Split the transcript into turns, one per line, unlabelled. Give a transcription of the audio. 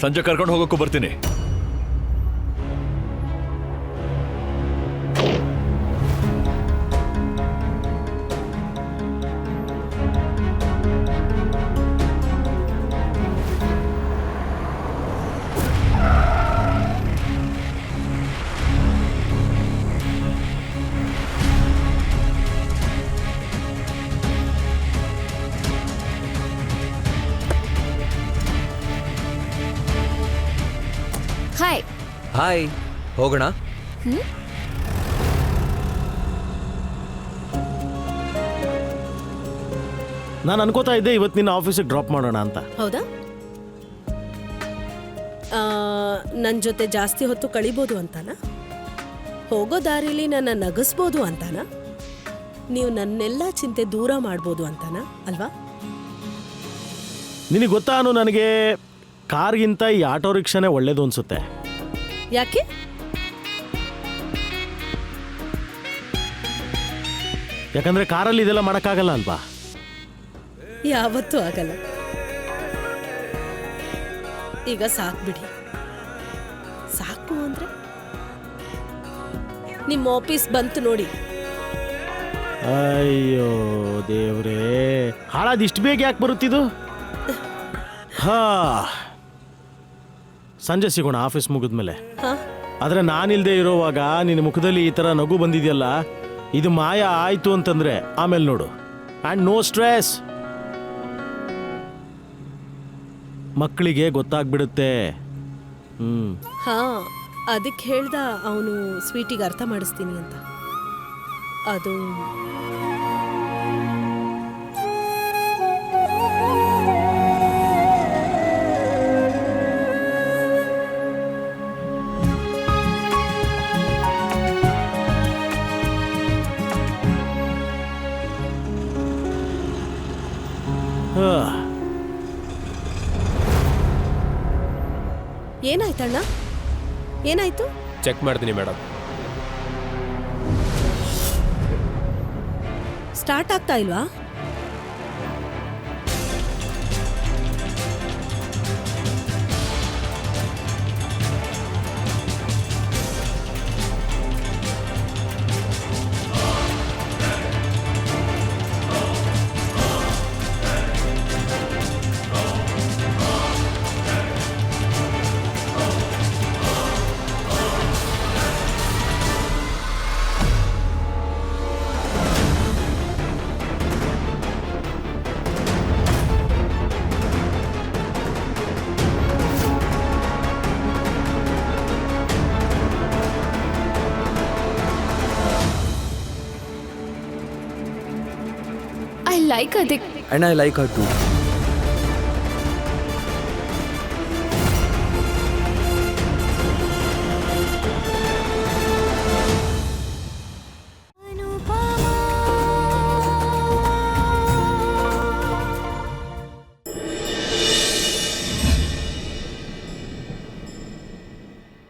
ಸಂಜೆ ಕರ್ಕೊಂಡು ಹೋಗೋಕ್ಕೂ ಬರ್ತೀನಿ.
ಹಾಯ್
ಹಾಯ್, ಹೋಗೋಣ.
ನಾನು ಅನ್ಕೋತಾ ಇದ್ದೆ ಇವತ್ತು ನಿನ್ನ ಆಫೀಸಿಗೆ ಡ್ರಾಪ್ ಮಾಡೋಣ ಅಂತ.
ಹೌದಾ? ನನ್ನ ಜೊತೆ ಜಾಸ್ತಿ ಹೊತ್ತು ಕಳಿಬೋದು ಅಂತಾನ? ಹೋಗೋ ದಾರಿಲಿ ನನ್ನ ನಗಿಸ್ಬೋದು ಅಂತಾನ? ನೀವು ನನ್ನೆಲ್ಲ ಚಿಂತೆ ದೂರ ಮಾಡ್ಬೋದು ಅಂತಾನ ಅಲ್ವಾ?
ನಿನಗೆ ಗೊತ್ತಾ, ನನಗೆ ಕಾರ್ಗಿಂತ ಈ ಆಟೋ ರಿಕ್ಷಾನೇ ಒಳ್ಳೇದು ಅನ್ಸುತ್ತೆ.
ಯಾಕೆ?
ಯಾಕಂದ್ರೆ ಕಾರಲ್ಲಿ ಇದೆಲ್ಲ ಮಾಡೋಕ್ಕಾಗಲ್ಲ ಅಲ್ವಾ?
ಯಾವತ್ತೂ ಆಗಲ್ಲ. ಈಗ ಸಾಕು ಬಿಡಿ. ಸಾಕು ಅಂದ್ರೆ ನಿಮ್ಮ ಆಫೀಸ್ ಬಂತು ನೋಡಿ.
ಅಯ್ಯೋ ದೇವ್ರೇ, ಹಾಳಾದ ಇಷ್ಟು ಬೇಗ ಯಾಕೆ ಬರುತ್ತಿದ್ದು? ಹಾ, ಸಂಜೆ ಸಿಗೋಣ ಆಫೀಸ್ ಮುಗಿದ್ಮೇಲೆ. ಆದ್ರೆ ನಾನಿಲ್ದೇ ಇರೋವಾಗ ನಿನ್ನ ಮುಖದಲ್ಲಿ ಈ ತರ ನಗು ಬಂದಿದೆಯಲ್ಲ, ಇದು ಮಾಯ ಆಯ್ತು ಅಂತಂದ್ರೆ ಆಮೇಲೆ ನೋಡು. And no stress. ಮಕ್ಕಳಿಗೆ ಗೊತ್ತಾಗ್ಬಿಡುತ್ತೆ.
ಹಾ, ಅದಕ್ಕೆ ಹೇಳ್ದ ಅವನು ಸ್ವೀಟಿಗೆ ಅರ್ಥ ಮಾಡಿಸ್ತೀನಿ ಅಂತ. ಅದು ಏನಾಯ್ತಣ್ಣ? ಏನಾಯ್ತು?
ಚೆಕ್ ಮಾಡ್ತೀನಿ ಮೇಡಮ್.
ಸ್ಟಾರ್ಟ್ ಆಗ್ತಾ ಇಲ್ವಾ?
I like Adik.
And I like her too.